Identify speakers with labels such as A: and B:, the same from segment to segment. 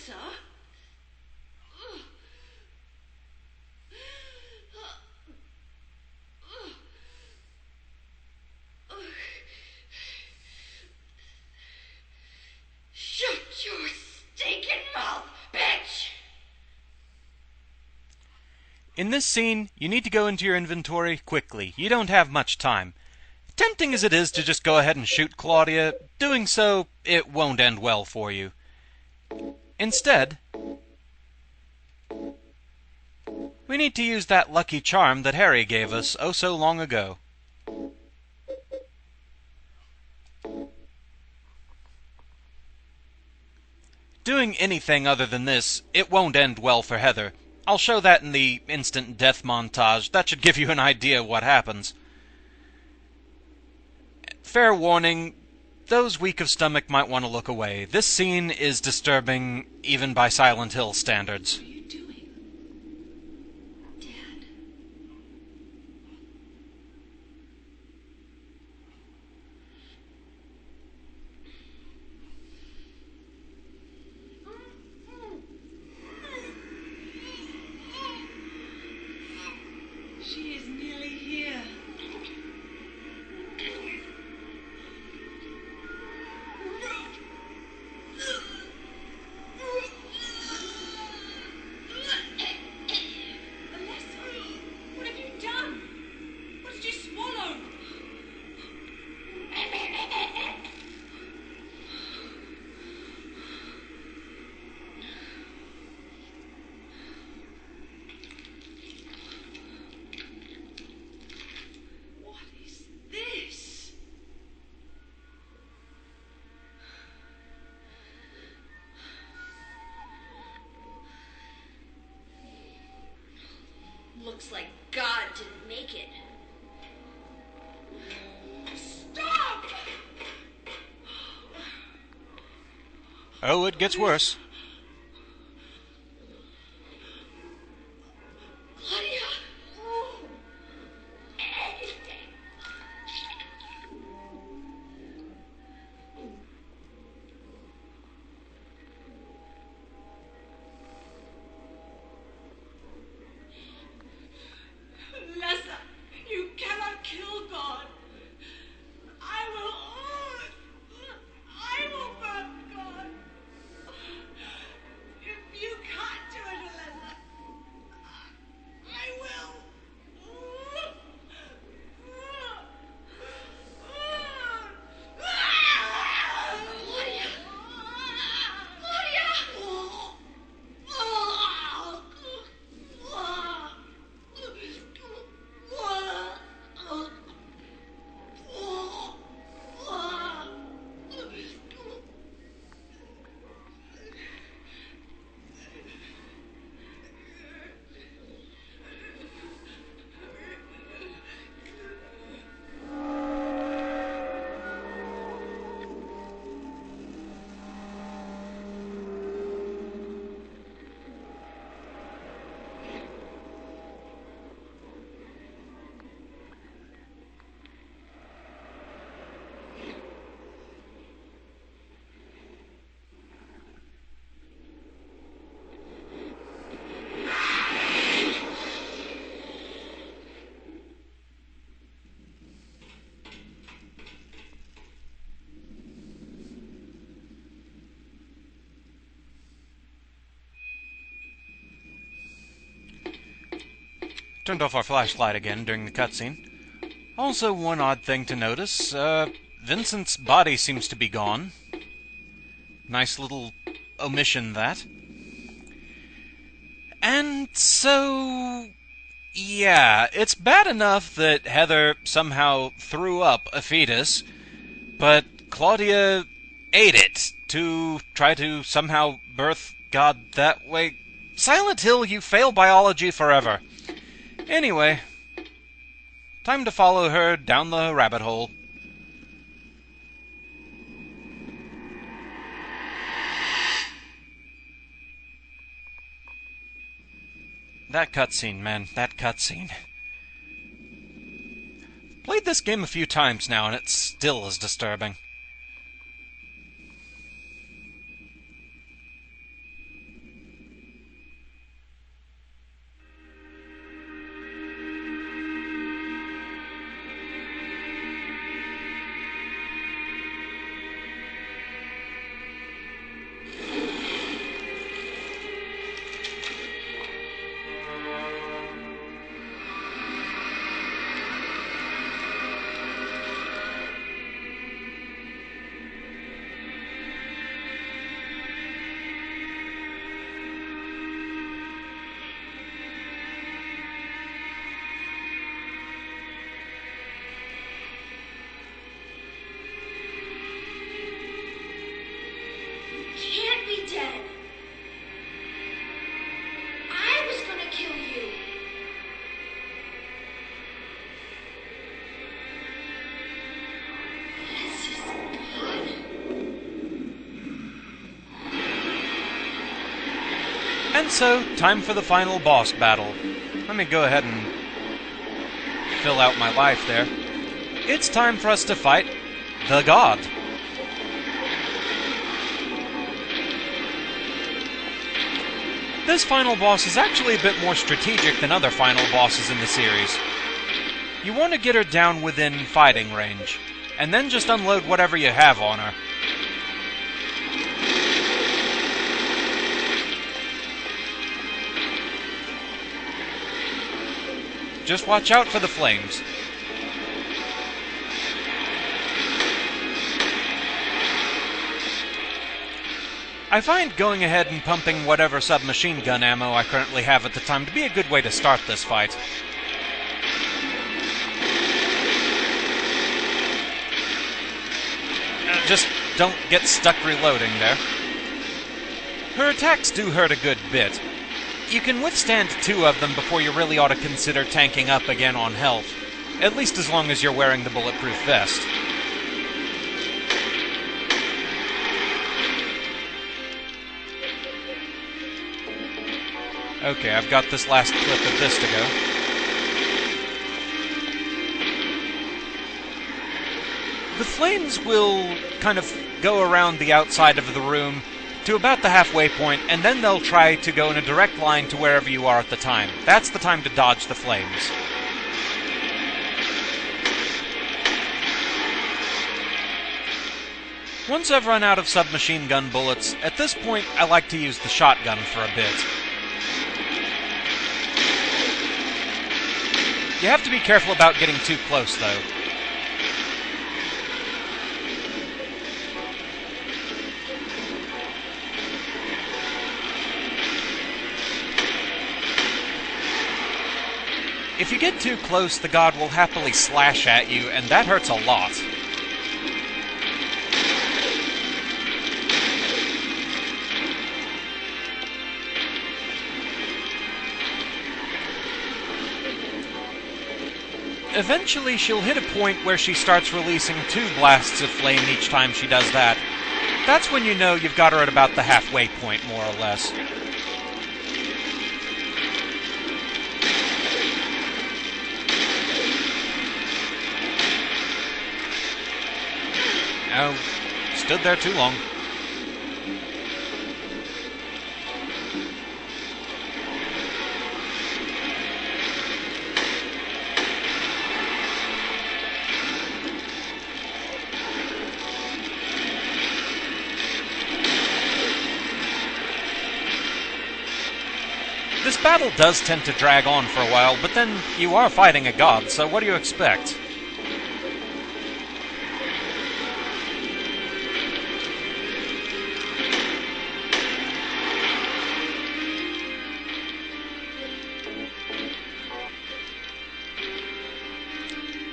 A: closer. Shut your stinking mouth, bitch!
B: In this scene, you need to go into your inventory quickly. You don't have much time. Tempting as it is to just go ahead and shoot Claudia, doing so, it won't end well for you. Instead, we need to use that lucky charm that Harry gave us oh so long ago. Doing anything other than this, it won't end well for Heather. I'll show that in the instant death montage. That should give you an idea of what happens. Fair warning, those weak of stomach might want to look away. This scene is disturbing even by Silent Hill standards.
A: What are you doing? Dad. She is nearly here. What have you done? What did you swallow? What is this? Looks like God didn't make it. Stop!
B: Oh, it gets worse.
A: Claudia! Lessa, you cannot kill God. I will burn God. If you can't do it, Lessa, I will. Claudia!
B: Turned off our flashlight again during the cutscene. Also, one odd thing to notice, Vincent's body seems to be gone. Nice little omission, that. And so, yeah, it's bad enough that Heather somehow threw up a fetus, but Claudia ate it to try to somehow birth God that way. Silent Hill, you fail biology forever. Anyway, time to follow her down the rabbit hole. That cutscene, man, that cutscene. Played this game a few times now, and it still is disturbing. And so, time for the final boss battle. Let me go ahead and fill out my life there. It's time for us to fight the God. This final boss is actually a bit more strategic than other final bosses in the series. You want to get her down within fighting range, and then just unload whatever you have on her. Just watch out for the flames. I find going ahead and pumping whatever submachine gun ammo I currently have at the time to be a good way to start this fight. Just don't get stuck reloading there. Her attacks do hurt a good bit. You can withstand 2 of them before you really ought to consider tanking up again on health, at least as long as you're wearing the bulletproof vest. Okay, I've got this last clip of this to go. The flames will kind of go around the outside of the room to about the halfway point, and then they'll try to go in a direct line to wherever you are at the time. That's the time to dodge the flames. Once I've run out of submachine gun bullets, at this point I like to use the shotgun for a bit. You have to be careful about getting too close, though. If you get too close, the god will happily slash at you, and that hurts a lot. Eventually, she'll hit a point where she starts releasing 2 blasts of flame each time she does that. That's when you know you've got her at about the halfway point, more or less. Oh, stood there too long. This battle does tend to drag on for a while, but then you are fighting a god, so what do you expect?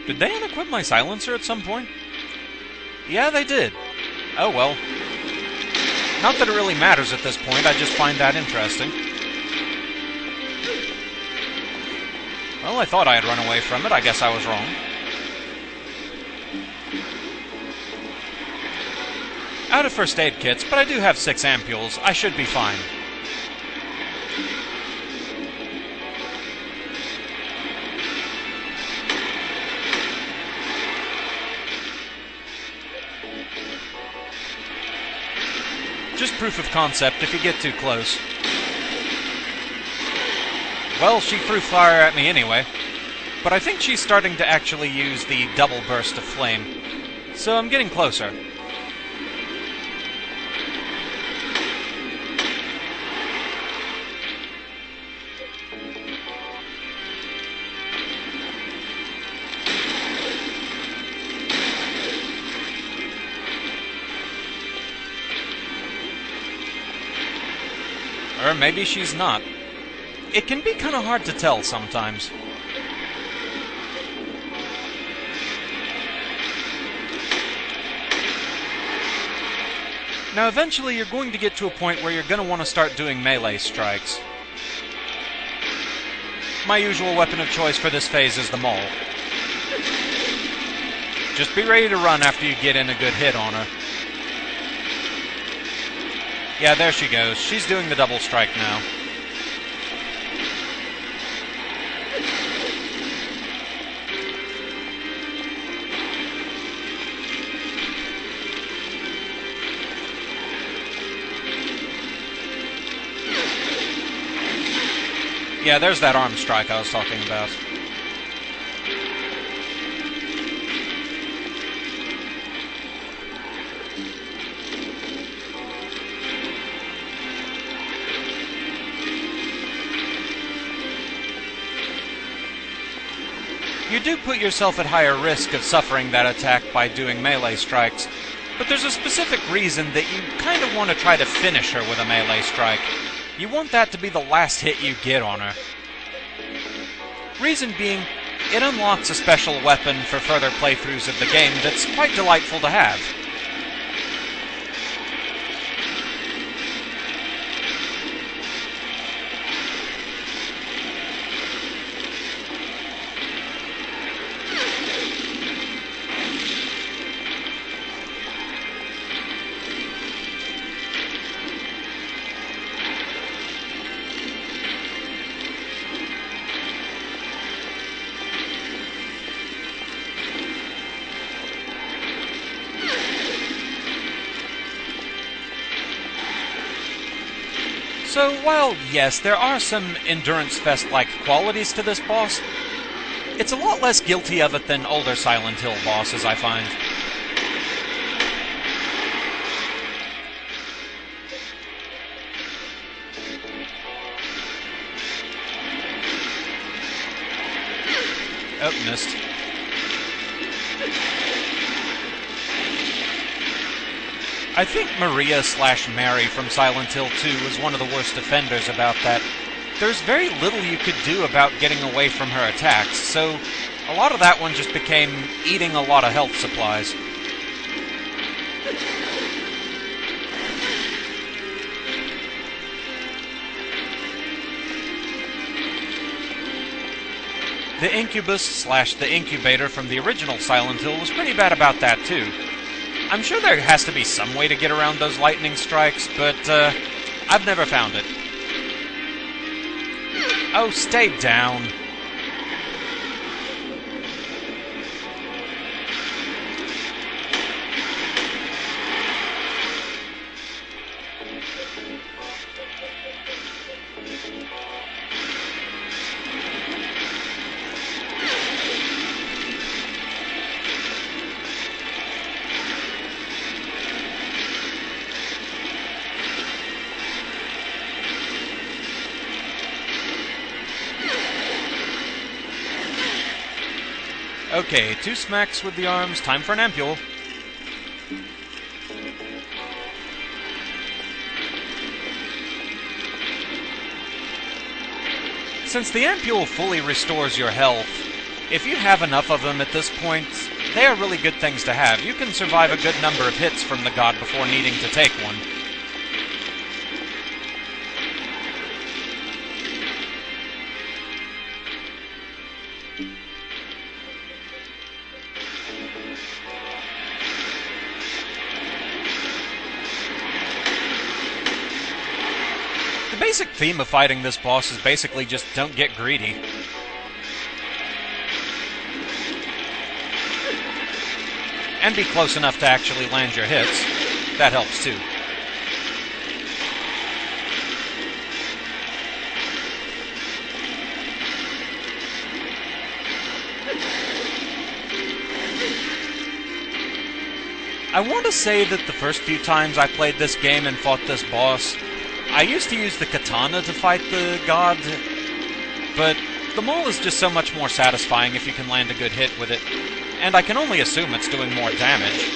B: Did they unequip my silencer at some point? Yeah, they did. Oh well. Not that it really matters at this point, I just find that interesting. Well, I thought I had run away from it. I guess I was wrong. Out of first aid kits, but I do have 6 ampules. I should be fine. Just proof of concept if you get too close. Well, she threw fire at me anyway, but I think she's starting to actually use the double burst of flame, so I'm getting closer. Or maybe she's not. It can be kind of hard to tell sometimes. Now eventually you're going to get to a point where you're going to want to start doing melee strikes. My usual weapon of choice for this phase is the maul. Just be ready to run after you get in a good hit on her. Yeah, there she goes. She's doing the double strike now. Yeah, there's that arm strike I was talking about. You do put yourself at higher risk of suffering that attack by doing melee strikes, but there's a specific reason that you kind of want to try to finish her with a melee strike. You want that to be the last hit you get on her. Reason being, it unlocks a special weapon for further playthroughs of the game that's quite delightful to have. So, while, yes, there are some Endurance Fest-like qualities to this boss, it's a lot less guilty of it than older Silent Hill bosses, I find. Oh, missed. I think Maria/Mary from Silent Hill 2 was one of the worst offenders about that. There's very little you could do about getting away from her attacks, so a lot of that one just became eating a lot of health supplies. The Incubus/the Incubator from the original Silent Hill was pretty bad about that too. I'm sure there has to be some way to get around those lightning strikes, but I've never found it. Oh, stay down. Okay, 2 smacks with the arms, time for an ampule. Since the ampule fully restores your health, if you have enough of them at this point, they are really good things to have. You can survive a good number of hits from the god before needing to take one. The basic theme of fighting this boss is basically just don't get greedy. And be close enough to actually land your hits. That helps too. I want to say that the first few times I played this game and fought this boss, I used to use the katana to fight the god, but the maul is just so much more satisfying if you can land a good hit with it, and I can only assume it's doing more damage.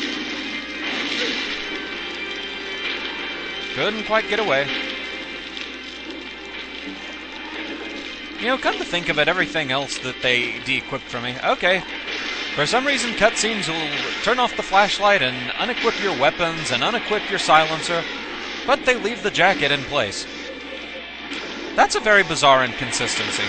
B: Couldn't quite get away. You know, come to think of it, everything else that they de-equipped for me. Okay. For some reason, cutscenes will turn off the flashlight and unequip your weapons and unequip your silencer, but they leave the jacket in place. That's a very bizarre inconsistency.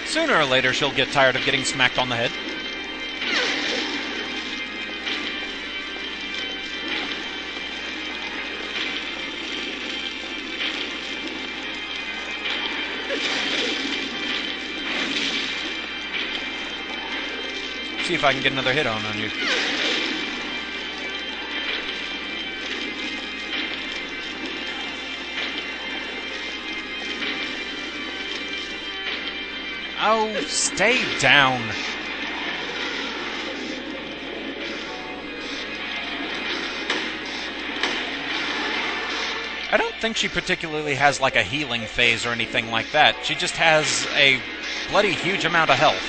B: Sooner or later, she'll get tired of getting smacked on the head. See if I can get another hit on you. Oh, stay down. I don't think she particularly has like a healing phase or anything like that. She just has a bloody huge amount of health.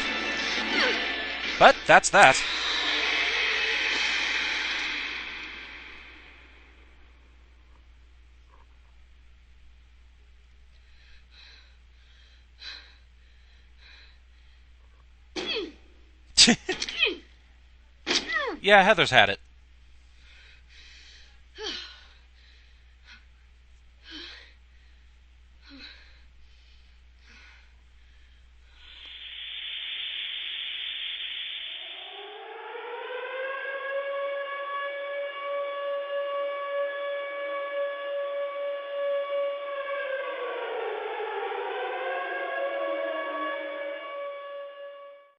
B: But that's that. Yeah, Heather's had it.